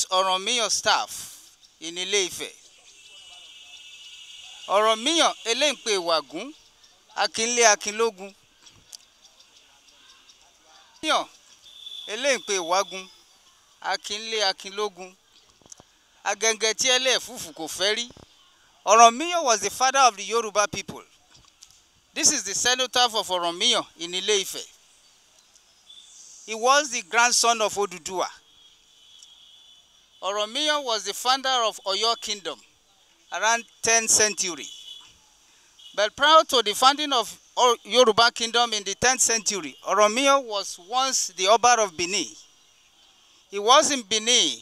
is Oranmiyan staff in Ile Ife. Oranmiyan eléǹpé wàgún, akínlé akínlógún. Oranmiyan eléǹpé wàgún, akínlé akínlógún. Agẹngẹ tí ẹlẹ́ẹ̀fúfù kò fẹ́ rí. Oranmiyan was the father of the Yoruba people. This is the cenotaph of Oranmiyan in Ile Ife. He was the grandson of Oduduwa. Oranmiyan was the founder of Oyo Kingdom around 10th century. But prior to the founding of Yoruba Kingdom in the 10th century, Oranmiyan was once the Oba of Benin. He was in Benin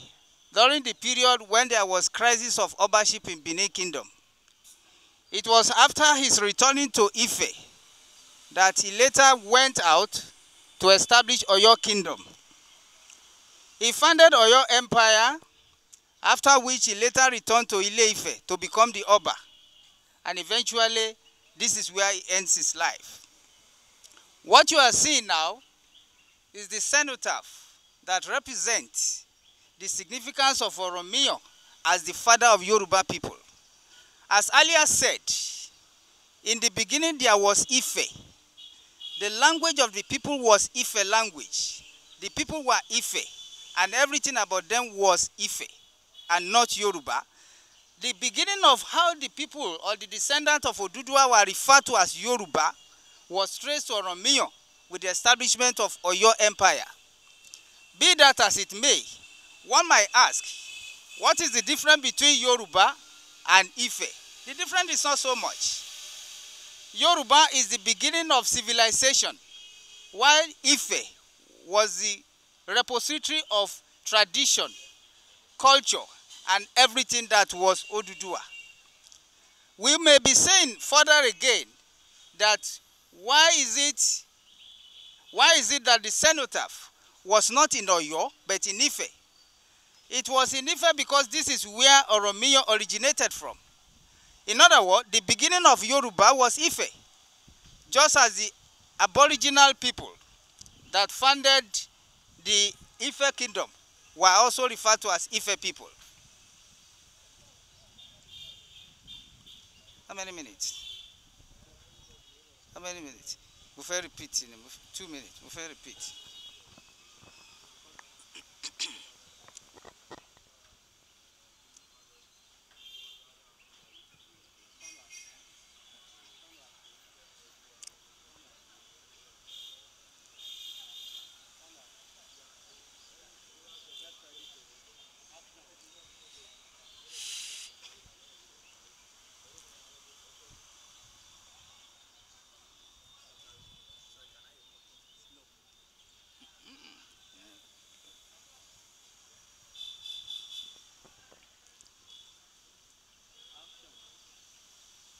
during the period when there was crisis of Obaship in Benin Kingdom. It was after his returning to Ife that he later went out to establish Oyo Kingdom. He founded Oyo Empire, after which he later returned to Ile Ife to become the Oba. And eventually, this is where he ends his life. What you are seeing now is the cenotaph that represents the significance of Oranmiyan as the father of Yoruba people. As earlier said, in the beginning there was Ife. The language of the people was Ife language. The people were Ife, and everything about them was Ife, and not Yoruba. The beginning of how the people or the descendants of Oduduwa were referred to as Yoruba was traced to Oranmiyan with the establishment of Oyo Empire. Be that as it may, one might ask, what is the difference between Yoruba and Ife? The difference is not so much. Yoruba is the beginning of civilization, while Ife was the repository of tradition, culture, and everything that was Oduduwa. We may be saying further again that why is it that the cenotaph was not in Oyo but in Ife? It was in Ife because this is where Oranmiyan originated from. In other words, the beginning of Yoruba was Ife, just as the aboriginal people that founded the Ife kingdom were also referred to as Ife people. How many minutes? How many minutes? We'll repeat in 2 minutes. We'll repeat.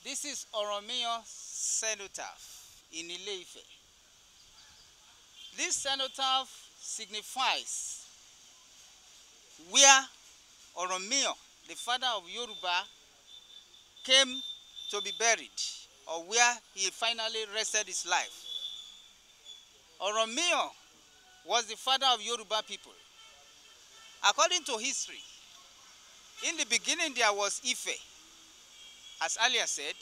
This is Oranmiyan cenotaph in Ile Ife. This cenotaph signifies where Oranmiyan, the father of Yoruba, came to be buried, or where he finally rested his life. Oranmiyan was the father of Yoruba people. According to history, in the beginning there was Ife. As earlier said,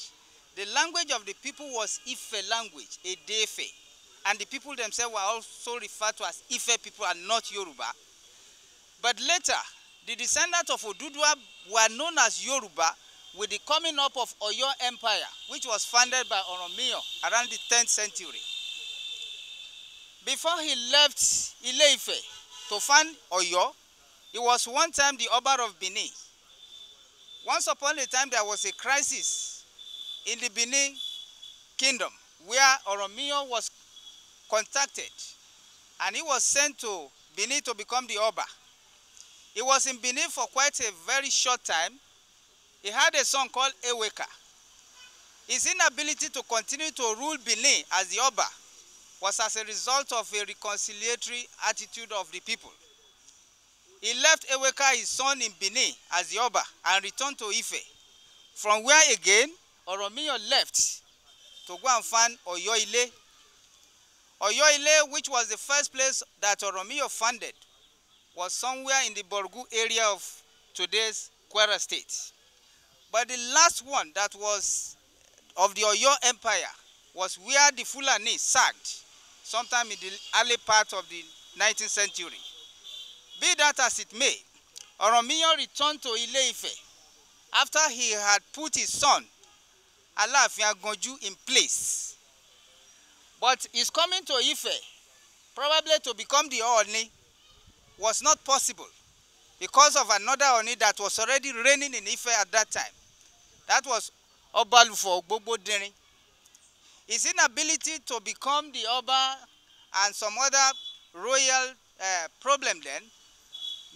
the language of the people was Ife language, Edefe, and the people themselves were also referred to as Ife people and not Yoruba. But later, the descendants of Oduduwa were known as Yoruba with the coming up of Oyo Empire, which was founded by Oranmiyan around the 10th century. Before he left Ile Ife to found Oyo, he was one time the Oba of Benin. Once upon a time, there was a crisis in the Benin Kingdom where Oranmiyan was contacted and he was sent to Benin to become the Oba. He was in Benin for quite a very short time. He had a son called Eweka. His inability to continue to rule Benin as the Oba was as a result of a reconciliatory attitude of the people. He left Eweka, his son, in Benin as the Oba and returned to Ife, from where again Oranmiyan left to go and find Oyo Ile, which was the first place that Oranmiyan founded, was somewhere in the Borgu area of today's Kwara State. But the last one that was of the Oyo Empire was where the Fulani sacked sometime in the early part of the 19th century. Be that as it may, Oranmiyan returned to Ile Ife after he had put his son Alafin of Oyo in place. But his coming to Ife, probably to become the Ooni, was not possible because of another Ooni that was already reigning in Ife at that time. That was Oba Alafin of Oyo. His inability to become the Oba and some other royal problem then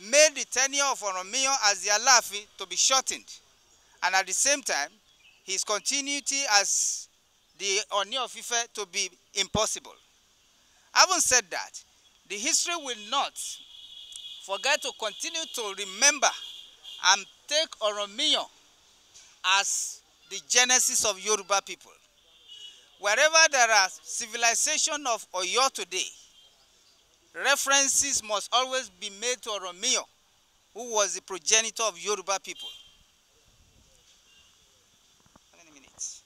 made the tenure of Oranmiyan as the Alafin to be shortened, and at the same time his continuity as the Ooni of Ife to be impossible. Having said that, the history will not forget to continue to remember and take Oranmiyan as the genesis of Yoruba people. Wherever there are civilization of Oyo today, references must always be made to Oranmiyan, who was the progenitor of Yoruba people. How many minutes?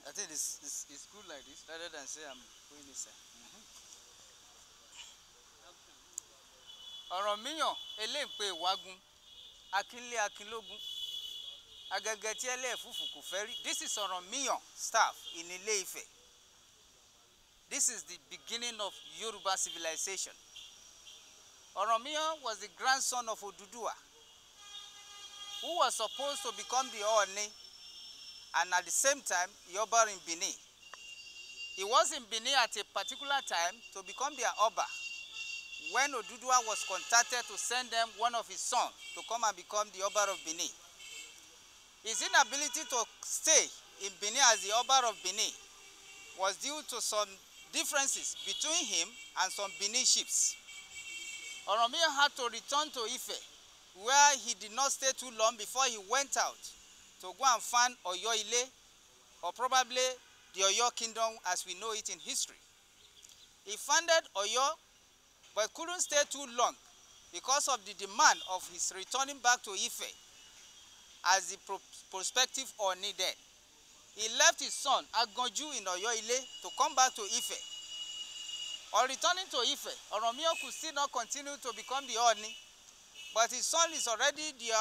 I think it's good like this, rather than say I'm going inside. Oranmiyan eléǹpé ìwágun, akínlé akínlógún, agẹgẹ tí ẹlẹ́ẹ̀fúfù kò fẹ́ rí. This is Oranmiyan staff in Ile Ife. This is the beginning of Yoruba civilization. Oranmiyan was the grandson of Oduduwa, who was supposed to become the Ooni and at the same time Yoruba in Benin. He was in Benin at a particular time to become their Oba, when Oduduwa was contacted to send them one of his sons to come and become the Oba of Benin. His inability to stay in Benin as the Oba of Benin was due to some differences between him and some Benin chiefs. Oranmiyan had to return to Ife, where he did not stay too long before he went out to go and find Oyo Ile, or probably the Oyo Kingdom as we know it in history. He founded Oyo, but couldn't stay too long because of the demand of his returning back to Ife as the prospective Ooni then. He left his son Agonju in Oyo Ile to come back to Ife. On returning to Ife, Oranmiyan could still not continue to become the Ooni, but his son is already the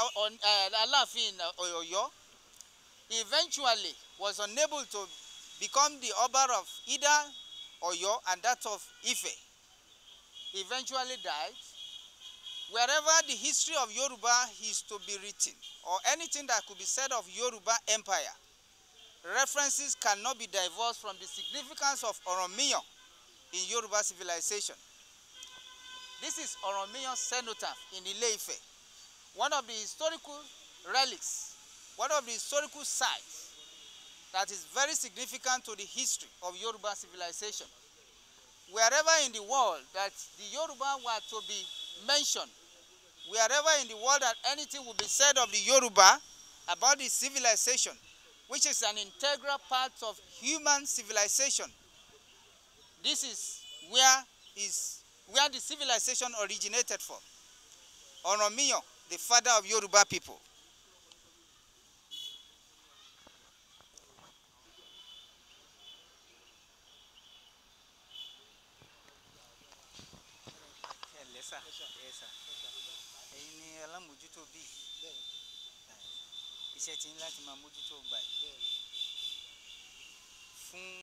Alafin of Oyo. He eventually was unable to become the Oba of either Oyo and that of Ife. He eventually died. Wherever the history of Yoruba is to be written, or anything that could be said of Yoruba Empire, references cannot be divorced from the significance of Oranmiyan in Yoruba civilization. This is Oranmiyan cenotaph in Ile Ife, one of the historical relics, one of the historical sites that is very significant to the history of Yoruba civilization. Wherever in the world that the Yoruba were to be mentioned, wherever in the world that anything will be said of the Yoruba about the civilization, which is an integral part of human civilization, this is where the civilization originated from. Oranmiyan, the father of Yoruba people. Ẹ̀yin ni alámòjútó bíi iṣẹ́ tí ń láti máa mójútó gbà fún